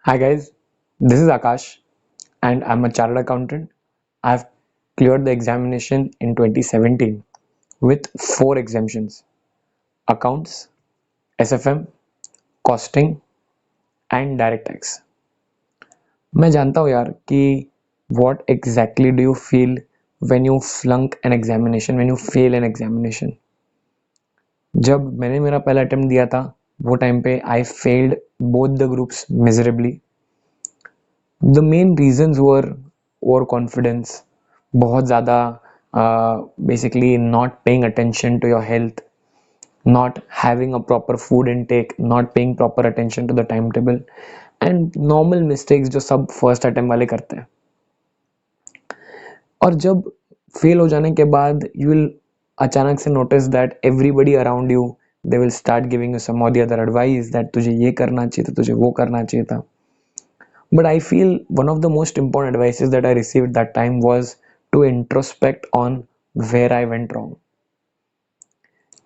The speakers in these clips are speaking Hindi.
Hi guys, this is Akash and I'm a chartered accountant. I've cleared the examination in 2017 with 4 exemptions: accounts, SFM, costing and direct tax. मैं जानता हूँ यार कि what exactly do you feel when you flunk an examination, when you fail an examination. जब मैंने मेरा पहला अटेम्प्ट दिया था वो टाइम पे I failed both the groups miserably. The main reasons were overconfidence, बहुत ज़्यादा basically not paying attention to your health, not having a proper food intake, not paying proper attention to the timetable and normal mistakes जो सब फर्स्ट अटेम्प्ट वाले करते हैं. और जब फेल हो जाने के बाद यू विल अचानक से notice that everybody around you they will start giving you some or the other advice that तुझे ये करना चाहिए था, तुझे वो करना चाहिए था. But I feel one of the most important advices that I received that time was to introspect on where I went wrong.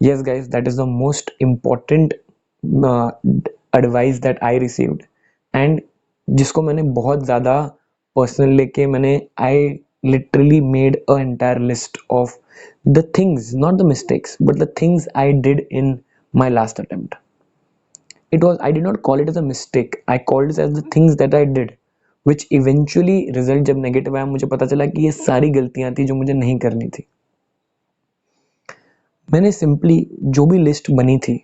Yes, guys, that is the most important uh, advice that I received. And जिसको मैंने बहुत ज़्यादा पर्सनल लेके मैंने I literally made an entire list of the things, not the mistakes, but the things I did in my last attempt. I did not call it as a mistake, I called it as the things that I did which eventually result जब नेगेटिव आया मुझे पता चला कि ये सारी गलतियां थी जो मुझे नहीं करनी थी. मैंने सिंपली जो भी लिस्ट बनी थी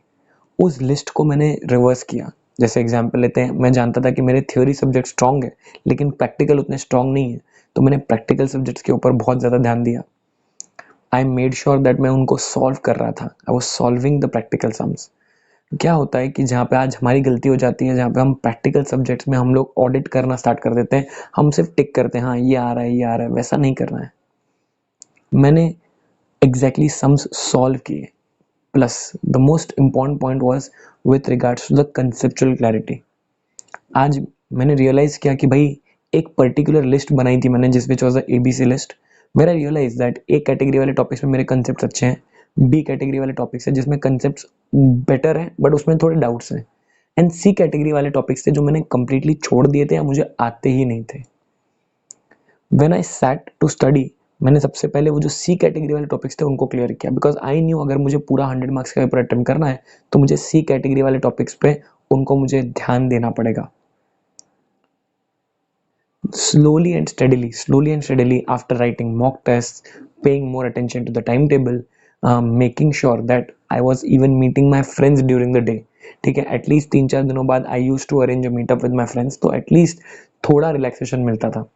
उस लिस्ट को मैंने रिवर्स किया. जैसे एग्जांपल लेते हैं, मैं जानता था कि मेरे थ्योरी सब्जेक्ट स्ट्रांग है लेकिन प्रैक्टिकल उतने स्ट्रांग नहीं है, तो मैंने प्रैक्टिकल सब्जेक्ट्स के ऊपर बहुत ज़्यादा ध्यान दिया. आई मेड श्योर दैट मैं उनको सॉल्व कर रहा था. I was solving the practical sums. क्या होता है कि जहाँ पे आज हमारी गलती हो जाती है, जहाँ पे हम प्रैक्टिकल सब्जेक्ट्स में हम लोग ऑडिट करना स्टार्ट कर देते हैं, हम सिर्फ टिक करते हैं हाँ ये आ रहा है ये आ रहा है, वैसा नहीं करना है. मैंने एग्जैक्टली सम्स सॉल्व किए. Plus the most important point was with regards to the conceptual clarity. आज मैंने रियलाइज किया कि भाई एक पर्टिकुलर लिस्ट बनाई थी मैंने जिस which was the ABC list. मेरा रियलाइज दैट ए कैटेगरी वाले टॉपिक्स में मेरे कंसेप्ट अच्छे हैं, बी कैटेगरी वाले टॉपिक्स है जिसमें कंसेप्ट बेटर हैं बट उसमें थोड़े डाउट्स हैं, एंड सी कैटेगरी वाले टॉपिक्स थे जो मैंने कंप्लीटली छोड़ दिए थे या मुझे आते ही नहीं थे. When I sat to study, मैंने सबसे पहले वो जो सी कैटेगरी वाले टॉपिक्स थे उनको क्लियर किया, बिकॉज आई न्यू अगर मुझे पूरा 100 मार्क्स का पेपर अटेम्प्ट करना है तो मुझे सी कैटेगरी वाले टॉपिक्स पे उनको मुझे ध्यान देना पड़ेगा. Slowly and steadily, after writing mock tests, paying more attention to the timetable, making sure that I was even meeting my friends during the day. ठीक है, एटलीस्ट 3-4 दिनों बाद I used to arrange a meetup with my friends, तो एटलीस्ट थोड़ा रिलैक्सेशन मिलता था.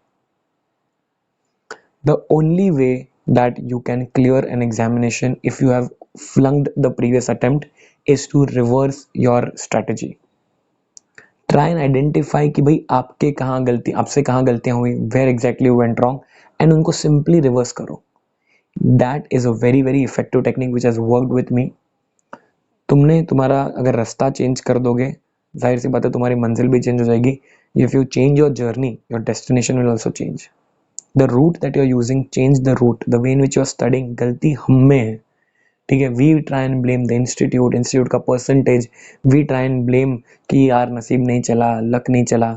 The only way that you can clear an examination if you have flunked the previous attempt is to reverse your strategy. Try and identify कि भाई आपके कहाँ गलती, आपसे कहाँ गलतियाँ हुई, where exactly you went wrong, and उनको simply reverse करो. That is a very very effective technique which has worked with me. तुमने तुम्हारा अगर रास्ता चेंज कर दोगे, जाहिर सी बात है तुम्हारी मंजिल भी चेंज हो जाएगी. If you change your journey, your destination will also change. The route that you are using, change the route, the way in which you are studying. गलती हम में है, ठीक है. We try and blame the institute का percentage, we try and blame कि यार नसीब नहीं चला, लक नहीं चला,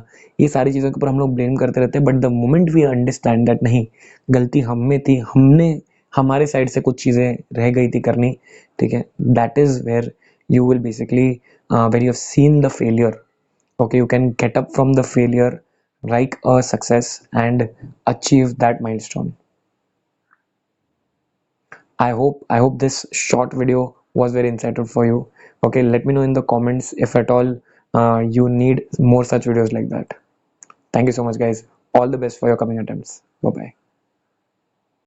ये सारी चीज़ों के ऊपर हम लोग ब्लेम करते रहते हैं. But the moment we understand that नहीं, गलती हम में थी, हमने हमारे साइड से कुछ चीज़ें रह गई थी करनी, ठीक है, that is where you will basically where you have seen the failure, okay, you can get up from the failure, like a success and achieve that milestone. I hope this short video was very insightful for you. Okay, let me know in the comments if at all you need more such videos like that. Thank you so much guys, all the best for your coming attempts. Bye bye.